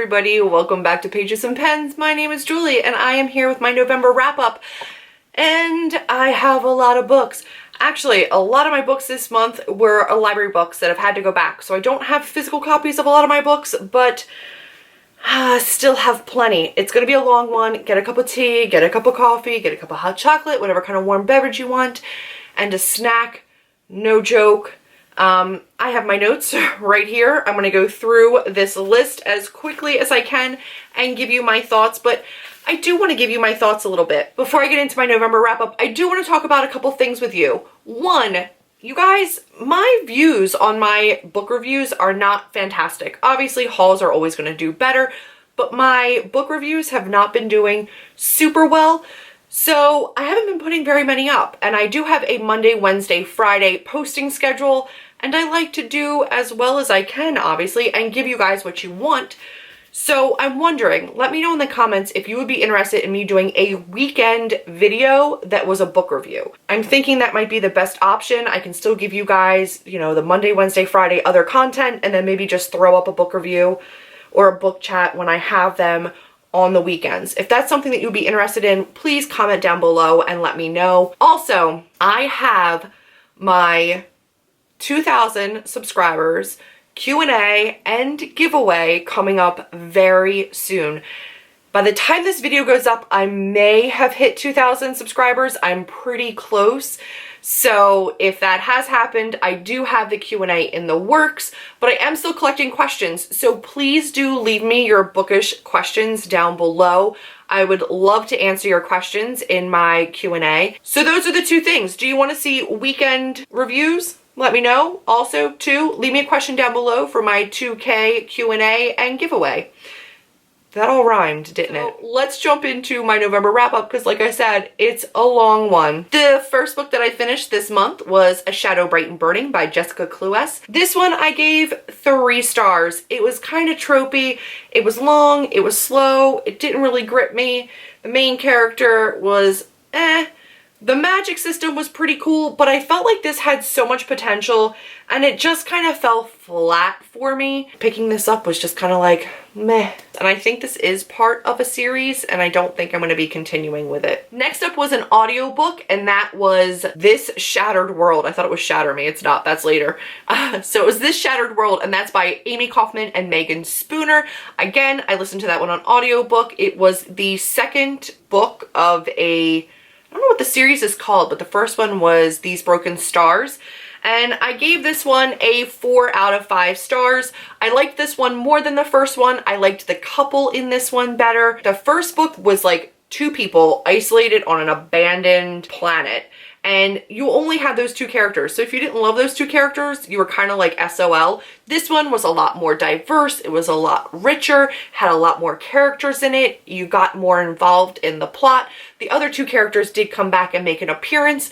everybody, welcome back to Pages and Pens. My name is Julie and I am here with my November wrap-up, and I have a lot of books. Actually, a lot of my books this month were library books that I've had to go back, so I don't have physical copies of a lot of my books, but still have plenty. It's gonna be a long one. Get a cup of tea, get a cup of coffee, get a cup of hot chocolate, whatever kind of warm beverage you want, and a snack. No joke. I have my notes right here. I'm going to go through this list as quickly as I can and give you my thoughts, but I do want to give you my thoughts a little bit. Before I get into my November wrap-up, I do want to talk about a couple things with you. One, you guys, my views on my book reviews are not fantastic. Obviously, hauls are always going to do better, but my book reviews have not been doing super well. So I haven't been putting very many up, and I do have a Monday, Wednesday, Friday posting schedule, and I like to do as well as I can, obviously, and give you guys what you want. So I'm wondering, let me know in the comments if you would be interested in me doing a weekend video that was a book review. I'm thinking that might be the best option. I can still give you guys, you know, the Monday, Wednesday, Friday other content, and then maybe just throw up a book review or a book chat when I have them on the weekends. If that's something that you'd be interested in, please comment down below and let me know. Also, I have my 2,000 subscribers Q&A and giveaway coming up very soon. By the time this video goes up, I may have hit 2,000 subscribers. I'm pretty close. So if that has happened, I do have the Q&A in the works, but I am still collecting questions. So please do leave me your bookish questions down below. I would love to answer your questions in my Q&A. So those are the two things. Do you want to see weekend reviews? Let me know. Also, too, leave me a question down below for my 2K Q&A and giveaway. That all rhymed, didn't it? Let's jump into my November wrap-up because, like I said, it's a long one. The first book that I finished this month was A Shadow Bright and Burning by Jessica Cluess. This one I gave 3 stars. It was kind of tropey. It was long. It was slow. It didn't really grip me. The main character was The magic system was pretty cool, but I felt like this had so much potential and it just kind of fell flat for me. Picking this up was just kind of like, meh. And I think this is part of a series and I don't think I'm going to be continuing with it. Next up was an audiobook, and that was This Shattered World. I thought it was Shatter Me. It's not. That's later. So it was This Shattered World, and that's by Amy Kaufman and Megan Spooner. Again, I listened to that one on audiobook. It was the second book of I don't know what the series is called, but the first one was These Broken Stars. And I gave this one a 4 out of 5 stars. I liked this one more than the first one. I liked the couple in this one better. The first book was like 2 people isolated on an abandoned planet, and you only had those 2 characters. So if you didn't love those 2 characters, you were kind of like SOL. This one was a lot more diverse. It was a lot richer, had a lot more characters in it. You got more involved in the plot. The other 2 characters did come back and make an appearance.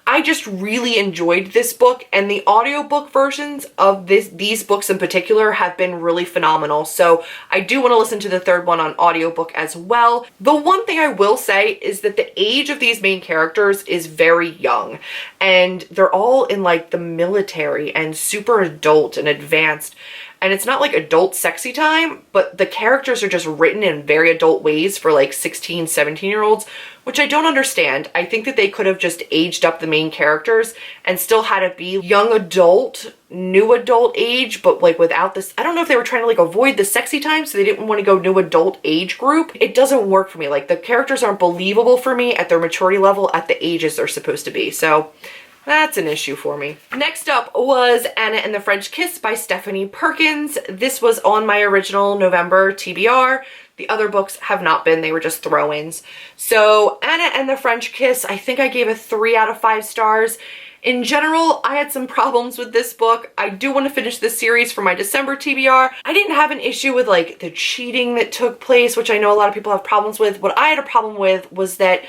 I just really enjoyed this book, and the audiobook versions of these books in particular have been really phenomenal. So I do want to listen to the third one on audiobook as well. The one thing I will say is that the age of these main characters is very young, and they're all in like the military and super adult and advanced. And it's not like adult sexy time, but the characters are just written in very adult ways for like 16, 17-year-olds, which I don't understand. I think that they could have just aged up the main characters and still had it be young adult, new adult age, but like without this. I don't know if they were trying to like avoid the sexy time, so they didn't want to go new adult age group. It doesn't work for me. Like, the characters aren't believable for me at their maturity level at the ages they're supposed to be. So that's an issue for me. Next up was Anna and the French Kiss by Stephanie Perkins. This was on my original November TBR. The other books have not been, they were just throw-ins. So Anna and the French Kiss, I think I gave a 3 out of 5 stars. In general, I had some problems with this book. I do want to finish this series for my December TBR. I didn't have an issue with like the cheating that took place, which I know a lot of people have problems with. What I had a problem with was that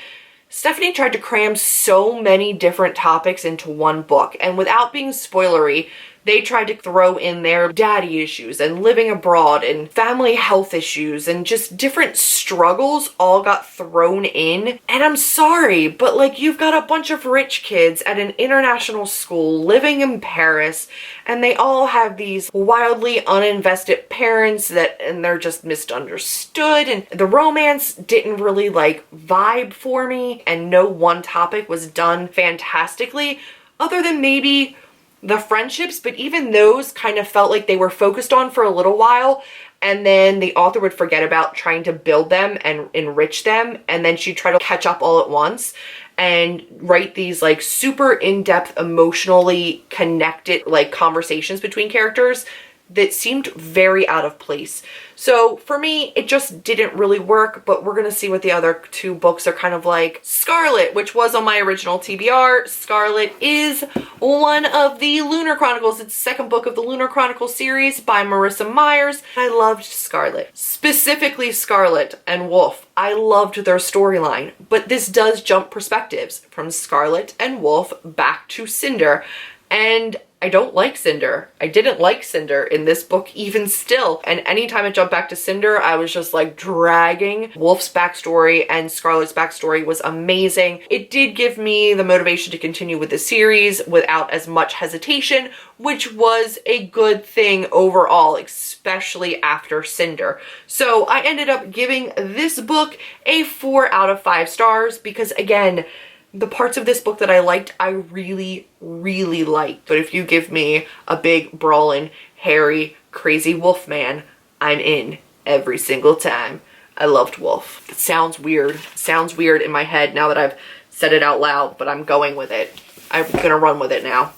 Stephanie tried to cram so many different topics into one book, and without being spoilery, They tried to throw in their daddy issues and living abroad and family health issues and just different struggles all got thrown in. And I'm sorry, but like, you've got a bunch of rich kids at an international school living in Paris, and they all have these wildly uninvested parents and they're just misunderstood, and the romance didn't really like vibe for me, and no one topic was done fantastically other than maybe the friendships, but even those kind of felt like they were focused on for a little while, and then the author would forget about trying to build them and enrich them, and then she'd try to catch up all at once and write these like super in-depth, emotionally connected like conversations between characters that seemed very out of place. So for me, it just didn't really work, but we're gonna see what the other two books are kind of like. Scarlet, which was on my original TBR. Scarlet is one of the Lunar Chronicles. It's the second book of the Lunar Chronicles series by Marissa Myers. I loved Scarlet. Specifically Scarlet and Wolf. I loved their storyline, but this does jump perspectives from Scarlet and Wolf back to Cinder. And I don't like Cinder. I didn't like Cinder in this book even still. And anytime I jumped back to Cinder, I was just like dragging. Wolf's backstory and Scarlet's backstory was amazing. It did give me the motivation to continue with the series without as much hesitation, which was a good thing overall, especially after Cinder. So I ended up giving this book a 4 out of 5 stars because, again, the parts of this book that I liked, I really, really liked. But if you give me a big, brawling, hairy, crazy wolf man, I'm in every single time. I loved Wolf. It sounds weird. It sounds weird in my head now that I've said it out loud, but I'm going with it. I'm gonna run with it now.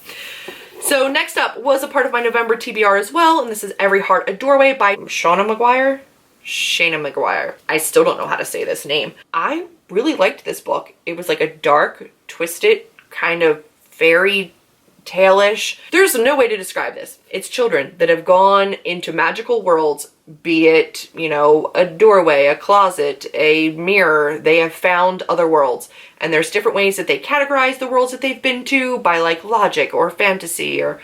So next up was a part of my November TBR as well, and this is Every Heart a Doorway by Shayna Maguire. I still don't know how to say this name. I really liked this book. It was like a dark, twisted, kind of fairy tale-ish. There's no way to describe this. It's children that have gone into magical worlds, be it, you know, a doorway, a closet, a mirror. They have found other worlds. And there's different ways that they categorize the worlds that they've been to by like logic or fantasy or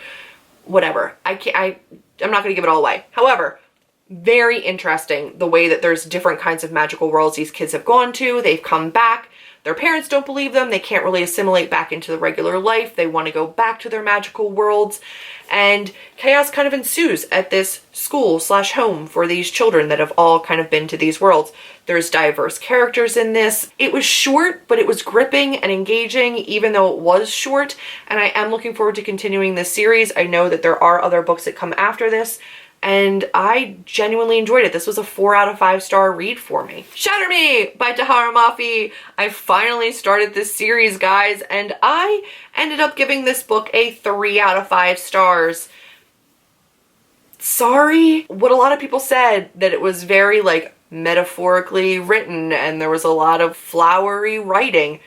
whatever. I'm not going to give it all away. However, very interesting the way that there's different kinds of magical worlds these kids have gone to. They've come back. Their parents don't believe them. They can't really assimilate back into the regular life. They want to go back to their magical worlds. And chaos kind of ensues at this school/home for these children that have all kind of been to these worlds. There's diverse characters in this. It was short, but it was gripping and engaging even though it was short. And I am looking forward to continuing this series. I know that there are other books that come after this, and I genuinely enjoyed it. This was a 4 out of 5 star read for me. Shatter Me by Tahara Mafi. I finally started this series, guys, and I ended up giving this book a 3 out of 5 stars. Sorry. What a lot of people said, that it was very like metaphorically written and there was a lot of flowery writing.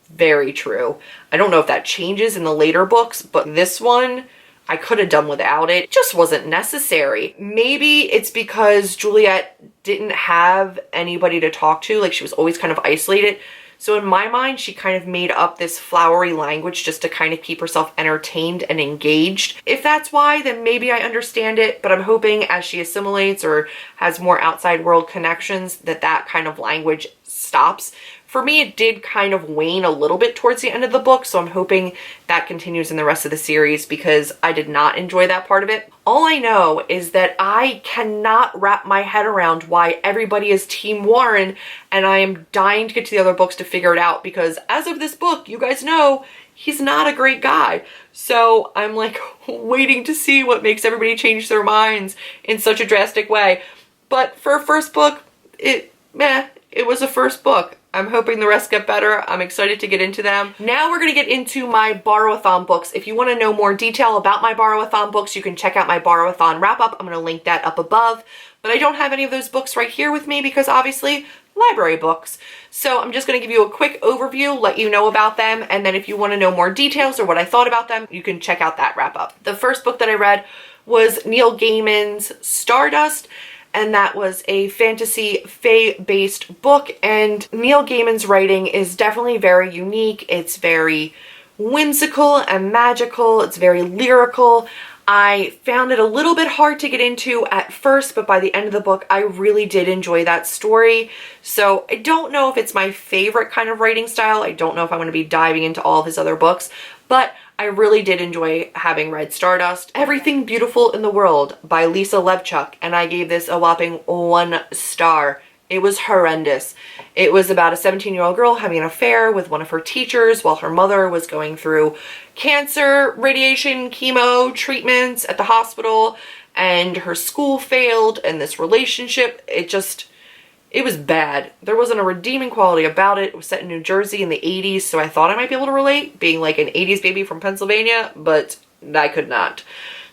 Very true. I don't know if that changes in the later books, but this one, I could have done without it. It just wasn't necessary. Maybe it's because Juliet didn't have anybody to talk to. Like, she was always kind of isolated. So in my mind, she kind of made up this flowery language just to kind of keep herself entertained and engaged. If that's why, then maybe I understand it. But I'm hoping as she assimilates or has more outside world connections, that kind of language stops. For me, it did kind of wane a little bit towards the end of the book, so I'm hoping that continues in the rest of the series because I did not enjoy that part of it. All I know is that I cannot wrap my head around why everybody is Team Warren, and I am dying to get to the other books to figure it out because as of this book, you guys know, he's not a great guy. So I'm like waiting to see what makes everybody change their minds in such a drastic way. But for a first book, it was a first book. I'm hoping the rest get better. I'm excited to get into them. Now we're going to get into my Borrow-a-thon books. If you want to know more detail about my Borrow-a-thon books, you can check out my Borrow-a-thon wrap-up. I'm going to link that up above. But I don't have any of those books right here with me because obviously library books. So I'm just going to give you a quick overview, let you know about them, and then if you want to know more details or what I thought about them, you can check out that wrap-up. The first book that I read was Neil Gaiman's Stardust, and that was a fantasy fae-based book, and Neil Gaiman's writing is definitely very unique. It's very whimsical and magical. It's very lyrical. I found it a little bit hard to get into at first, but by the end of the book, I really did enjoy that story. So I don't know if it's my favorite kind of writing style. I don't know if I'm going to be diving into all of his other books, but I really did enjoy having read Stardust. Everything Beautiful in the World by Lisa Levchuk, and I gave this a whopping 1 star. It was horrendous. It was about a 17-year-old girl having an affair with one of her teachers while her mother was going through cancer, radiation, chemo treatments at the hospital, and her school failed, and this relationship, it was bad. There wasn't a redeeming quality about it. It was set in New Jersey in the 80s, so I thought I might be able to relate, being like an 80s baby from Pennsylvania, but I could not.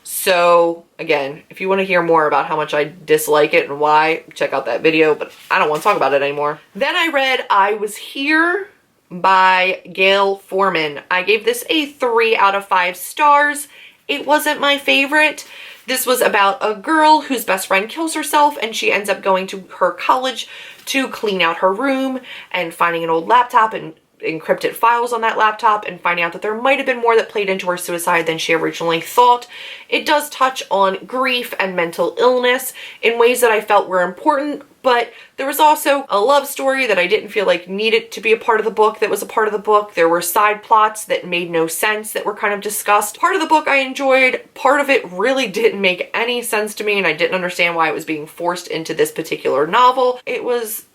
So again, if you want to hear more about how much I dislike it and why, check out that video, but I don't want to talk about it anymore. Then I read I Was Here by Gail Forman. I gave this a 3 out of 5 stars. It wasn't my favorite. This was about a girl whose best friend kills herself, and she ends up going to her college to clean out her room and finding an old laptop and encrypted files on that laptop and finding out that there might have been more that played into her suicide than she originally thought. It does touch on grief and mental illness in ways that I felt were important, but there was also a love story that I didn't feel like needed to be a part of the book that was a part of the book. There were side plots that made no sense that were kind of discussed. Part of the book I enjoyed, part of it really didn't make any sense to me, and I didn't understand why it was being forced into this particular novel. It was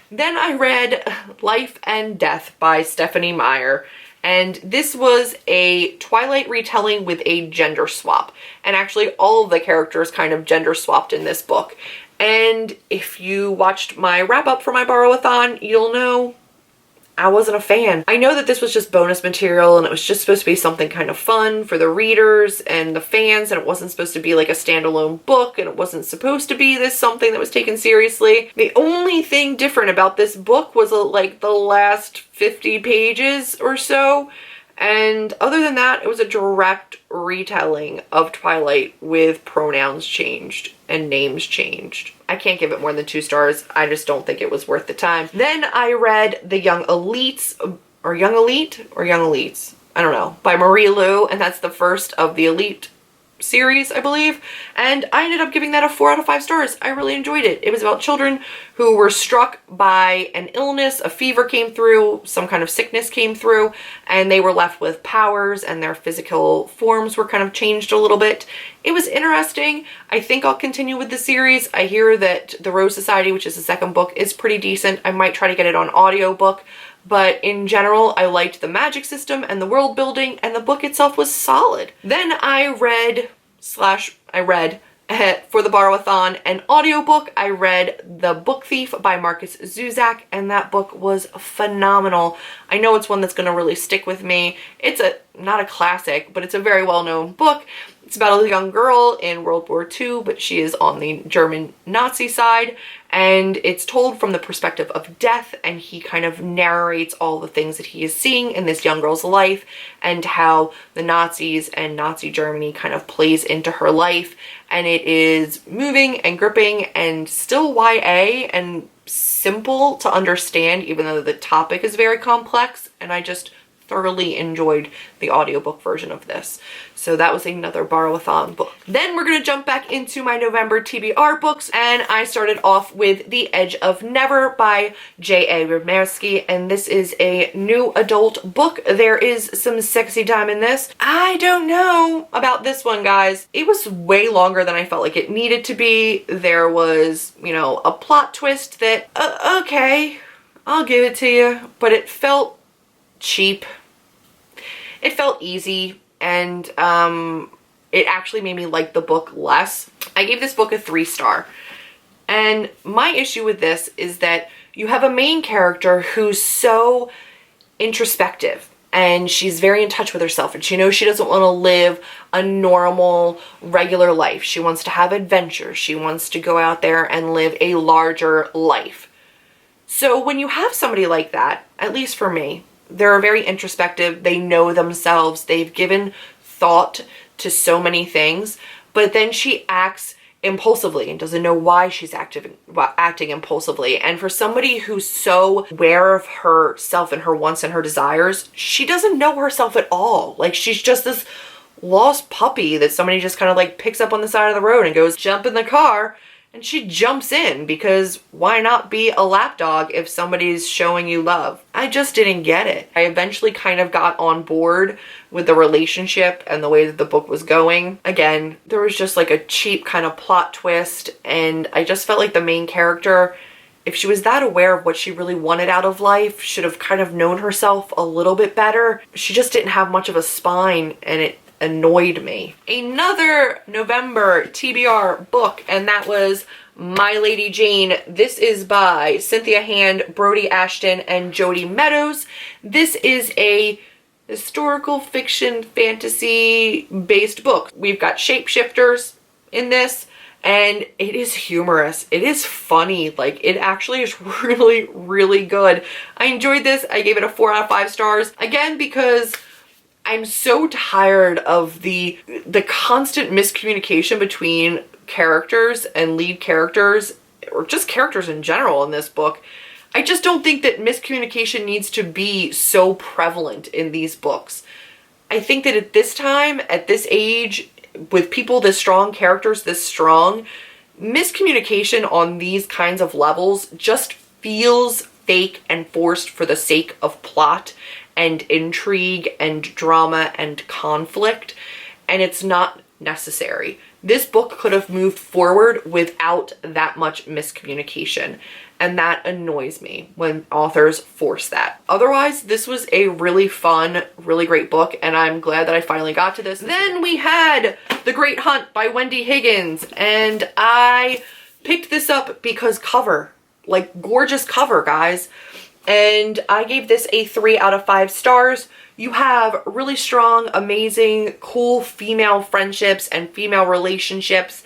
Then I read Life and Death by Stephanie Meyer, and this was a Twilight retelling with a gender swap. And actually all of the characters kind of gender swapped in this book. And if you watched my wrap up for my Borrow-a-thon, you'll know I wasn't a fan. I know that this was just bonus material and it was just supposed to be something kind of fun for the readers and the fans, and it wasn't supposed to be like a standalone book, and it wasn't supposed to be this something that was taken seriously. The only thing different about this book was like the last 50 pages or so, and other than that, it was a direct retelling of Twilight with pronouns changed and names changed. I can't give it more than 2 stars. I just don't think it was worth the time. Then I read The Young Elites, or Young Elite, or Young Elites, I don't know, by Marie Lu, and that's the first of the Elite series, I believe, and I ended up giving that a 4 out of 5 stars. I really enjoyed it. It was about children who were struck by an illness, a fever came through, some kind of sickness came through, and they were left with powers, and their physical forms were kind of changed a little bit. It was interesting. I think I'll continue with the series. I hear that The Rose Society, which is the second book, is pretty decent. I might try to get it on audiobook. But in general, I liked the magic system and the world building, and the book itself was solid. Then I read for the Borrow-a-thon an audiobook. I read The Book Thief by Marcus Zuzak, and that book was phenomenal. I know it's one that's going to really stick with me. It's not a classic, but it's a very well-known book. It's about a young girl in World War II, but she is on the German Nazi side, and it's told from the perspective of death, and he kind of narrates all the things that he is seeing in this young girl's life and how the Nazis and Nazi Germany kind of plays into her life. And it is moving and gripping and still YA and simple to understand, even though the topic is very complex, and I just thoroughly enjoyed the audiobook version of this. So that was another Borrow-a-thon book. Then we're going to jump back into my November TBR books, and I started off with The Edge of Never by J.A. Rimsky, and this is a new adult book. There is some sexy time in this. I don't know about this one, guys. It was way longer than I felt like it needed to be. There was, you know, a plot twist that, okay, I'll give it to you, but it felt cheap. It felt easy, and it actually made me like the book less. I gave this book a 3 star, and my issue with this is that you have a main character who's so introspective, and she's very in touch with herself, and she knows she doesn't want to live a normal, regular life. She wants to have adventure. She wants to go out there and live a larger life. So when you have somebody like that, at least for me, they're very introspective, they know themselves, they've given thought to so many things, but then she acts impulsively and doesn't know why she's acting impulsively. And for somebody who's so aware of herself and her wants and her desires, she doesn't know herself at all. Like, she's just this lost puppy that somebody just kind of like picks up on the side of the road and goes, jump in the car. And she jumps in, because why not be a lapdog if somebody's showing you love? I just didn't get it. I eventually kind of got on board with the relationship and the way that the book was going. Again, there was just like a cheap kind of plot twist, and I just felt like the main character, if she was that aware of what she really wanted out of life, should have kind of known herself a little bit better. She just didn't have much of a spine, and it annoyed me. Another November TBR book, and that was My Lady Jane. This is by Cynthia Hand, Brody Ashton, and Jody Meadows. This is a historical fiction fantasy based book. We've got shapeshifters in this, and it is humorous. It is funny. Like, it actually is really, really good. I enjoyed this. I gave it a 4 out of 5 stars. Again, because I'm so tired of the constant miscommunication between characters and lead characters, or just characters in general in this book. I just don't think that miscommunication needs to be so prevalent in these books. I think that at this time, at this age, with people this strong, characters this strong, miscommunication on these kinds of levels just feels fake and forced for the sake of plot and intrigue and drama and conflict, and it's not necessary. This book could have moved forward without that much miscommunication, and that annoys me when authors force that. Otherwise, this was a really fun, really great book, and I'm glad that I finally got to this. Then we had The Great Hunt by Wendy Higgins, and I picked this up because cover, like gorgeous cover, guys. And I gave this a 3 out of 5 stars. You have really strong, amazing, cool female friendships and female relationships.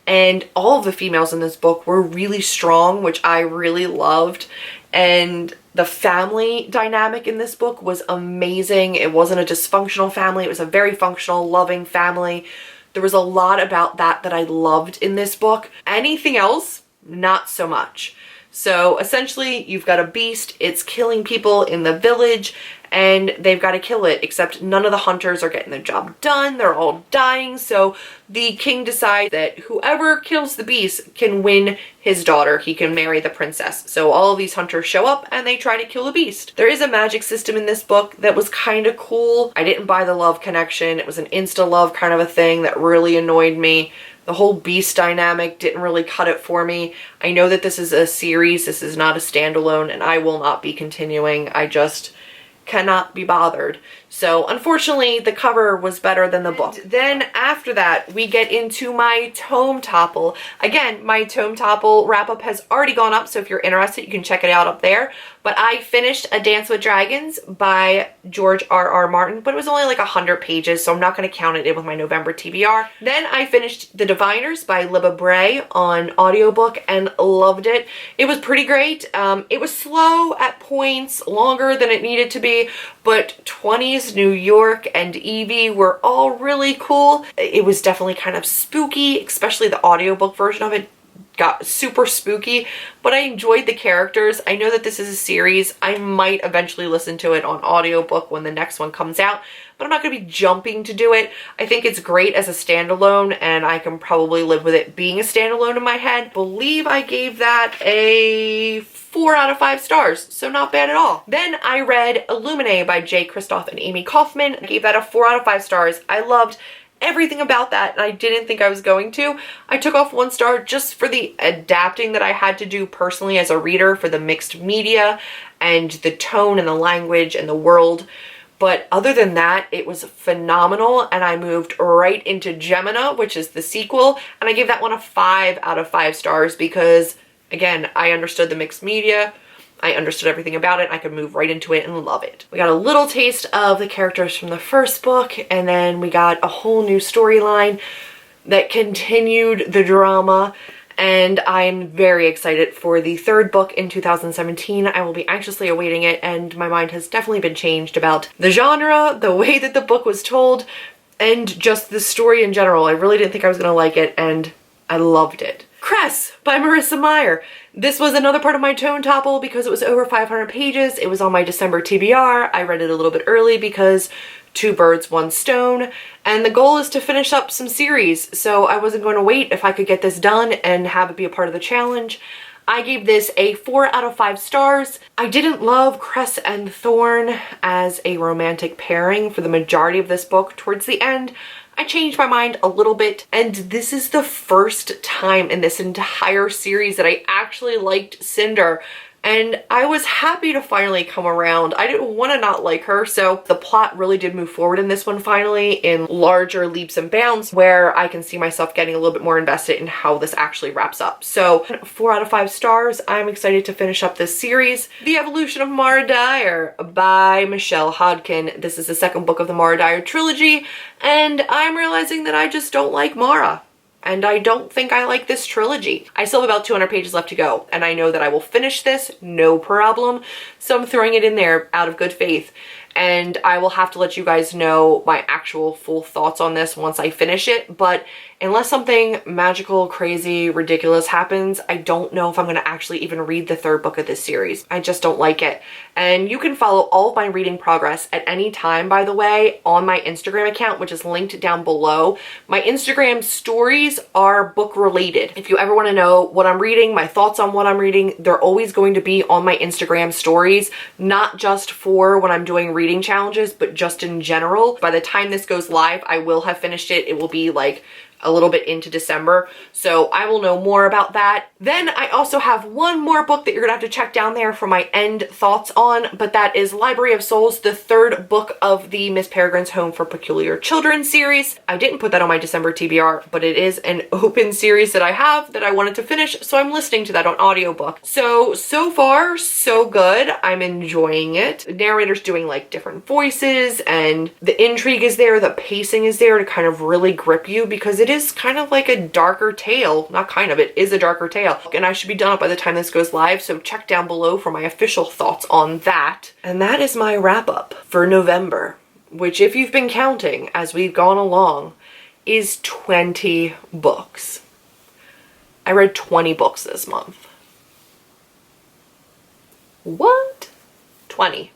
And all of the females in this book were really strong, which I really loved. And the family dynamic in this book was amazing. It wasn't a dysfunctional family. It was a very functional, loving family. There was a lot about that I loved in this book. Anything else, not so much. So essentially, you've got a beast, it's killing people in the village, and they've got to kill it, except none of the hunters are getting the job done. They're all dying, so the king decides that whoever kills the beast can win his daughter. He can marry the princess. So all of these hunters show up, and they try to kill the beast. There is a magic system in this book that was kind of cool. I didn't buy the love connection. It was an insta-love kind of a thing that really annoyed me. The whole beast dynamic didn't really cut it for me. I know that this is a series, this is not a standalone, and I will not be continuing. I just cannot be bothered. So unfortunately, the cover was better than the book. Then after that, we get into my tome topple. Again, my tome topple wrap-up has already gone up, so if you're interested, you can check it out up there. But I finished A Dance with Dragons by George R.R. Martin, but it was only like 100 pages, so I'm not going to count it in with my November TBR. Then I finished The Diviners by Libba Bray on audiobook and loved it. It was pretty great. It was slow at points, longer than it needed to be, but 20s New York and Evie were all really cool. It was definitely kind of spooky, especially the audiobook version of it got super spooky, but I enjoyed the characters. I know that this is a series. I might eventually listen to it on audiobook when the next one comes out, but I'm not going to be jumping to do it. I think it's great as a standalone, and I can probably live with it being a standalone in my head. I believe I gave that a 4 out of 5 stars, so not bad at all. Then I read Illuminae by Jay Kristoff and Amy Kaufman. I gave that a 4 out of 5 stars. I loved everything about that, and I didn't think I was going to. I took off 1 star just for the adapting that I had to do personally as a reader for the mixed media and the tone and the language and the world. But other than that, it was phenomenal, and I moved right into Gemina, which is the sequel, and I gave that one a 5 out of 5 stars because, again, I understood the mixed media. I understood everything about it. I could move right into it and love it. We got a little taste of the characters from the first book, and then we got a whole new storyline that continued the drama, and I'm very excited for the 3rd book in 2017. I will be anxiously awaiting it, and my mind has definitely been changed about the genre, the way that the book was told, and just the story in general. I really didn't think I was going to like it, and I loved it. Cress by Marissa Meyer. This was another part of my tome topple because it was over 500 pages. It was on my December TBR. I read it a little bit early because two birds, one stone, and the goal is to finish up some series, so I wasn't going to wait if I could get this done and have it be a part of the challenge. I gave this a 4 out of 5 stars. I didn't love Cress and Thorn as a romantic pairing for the majority of this book. Towards the end, I changed my mind a little bit, and this is the first time in this entire series that I actually liked Cinder. And I was happy to finally come around. I didn't want to not like her, so the plot really did move forward in this one finally in larger leaps and bounds where I can see myself getting a little bit more invested in how this actually wraps up. So 4 out of 5 stars. I'm excited to finish up this series. The Evolution of Mara Dyer by Michelle Hodkin. This is the second book of the Mara Dyer trilogy, and I'm realizing that I just don't like Mara. And I don't think I like this trilogy. I still have about 200 pages left to go, and I know that I will finish this, no problem. So I'm throwing it in there out of good faith. And I will have to let you guys know my actual full thoughts on this once I finish it. But unless something magical, crazy, ridiculous happens, I don't know if I'm going to actually even read the third book of this series. I just don't like it. And you can follow all of my reading progress at any time, by the way, on my Instagram account, which is linked down below. My Instagram stories are book related. If you ever want to know what I'm reading, my thoughts on what I'm reading, they're always going to be on my Instagram stories, not just for when I'm doing reading challenges, but just in general. By the time this goes live, I will have finished it. It will be like a little bit into December, so I will know more about that. Then I also have one more book that you're gonna have to check down there for my end thoughts on, but that is Library of Souls, the third book of the Miss Peregrine's Home for Peculiar Children series. I didn't put that on my December TBR, but it is an open series that I have that I wanted to finish, so I'm listening to that on audiobook. So far, so good. I'm enjoying it. The narrator's doing like different voices, and the intrigue is there, the pacing is there to kind of really grip you, because it is kind of like a darker tale. Not kind of, it is a darker tale. And I should be done by the time this goes live, so check down below for my official thoughts on that. And that is my wrap up for November, which, if you've been counting as we've gone along, is 20 books. I read 20 books this month. What? 20.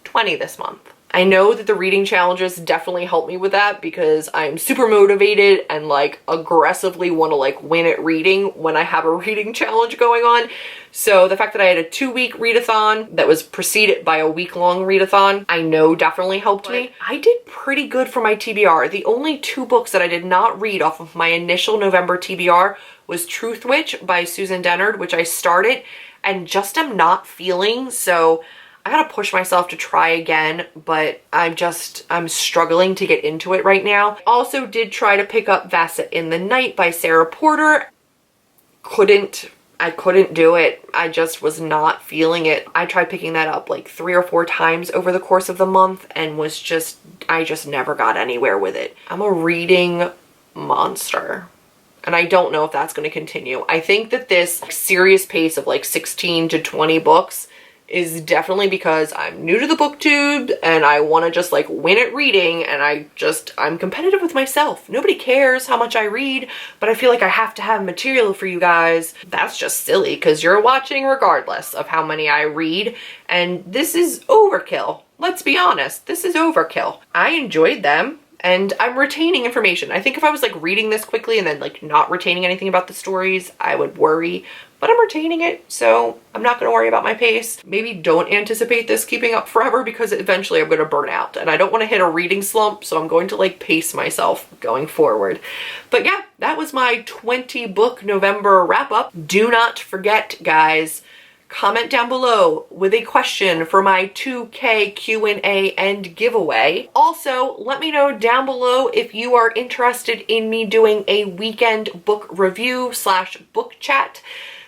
20 this month. I know that the reading challenges definitely help me with that, because I'm super motivated and like aggressively want to like win at reading when I have a reading challenge going on. So the fact that I had a 2-week readathon that was preceded by a week-long readathon, I know definitely helped me. I did pretty good for my TBR. The only 2 books that I did not read off of my initial November TBR was Truth Witch by Susan Dennard, which I started and just am not feeling, so I gotta push myself to try again, but I'm struggling to get into it right now. Also did try to pick up Vasa in the Night by Sarah Porter. I couldn't do it. I just was not feeling it. I tried picking that up like 3 or 4 times over the course of the month and I just never got anywhere with it. I'm a reading monster, and I don't know if that's going to continue. I think that this serious pace of like 16 to 20 books is definitely because I'm new to the BookTube and I want to just like win at reading, and I'm competitive with myself. Nobody cares how much I read, but I feel like I have to have material for you guys. That's just silly, because you're watching regardless of how many I read, and this is overkill. Let's be honest, this is overkill. I enjoyed them, and I'm retaining information. I think if I was like reading this quickly and then like not retaining anything about the stories, I would worry. But I'm retaining it, so I'm not going to worry about my pace. Maybe don't anticipate this keeping up forever, because eventually I'm going to burn out, and I don't want to hit a reading slump, so I'm going to like pace myself going forward. But yeah, that was my 20 book November wrap up. Do not forget, guys, comment down below with a question for my 2K Q&A and giveaway. Also, let me know down below if you are interested in me doing a weekend book review / book chat.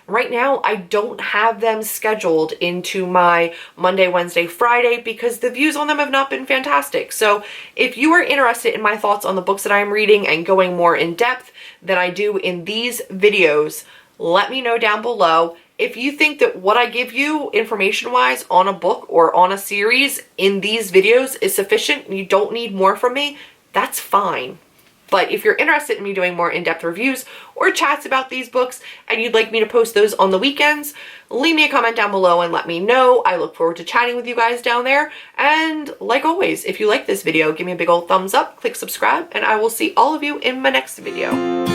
Right now, I don't have them scheduled into my Monday, Wednesday, Friday, because the views on them have not been fantastic. So if you are interested in my thoughts on the books that I'm reading and going more in depth than I do in these videos, let me know down below. If you think that what I give you information-wise on a book or on a series in these videos is sufficient and you don't need more from me, that's fine. But if you're interested in me doing more in-depth reviews or chats about these books and you'd like me to post those on the weekends, leave me a comment down below and let me know. I look forward to chatting with you guys down there. And like always, if you like this video, give me a big old thumbs up, click subscribe, and I will see all of you in my next video.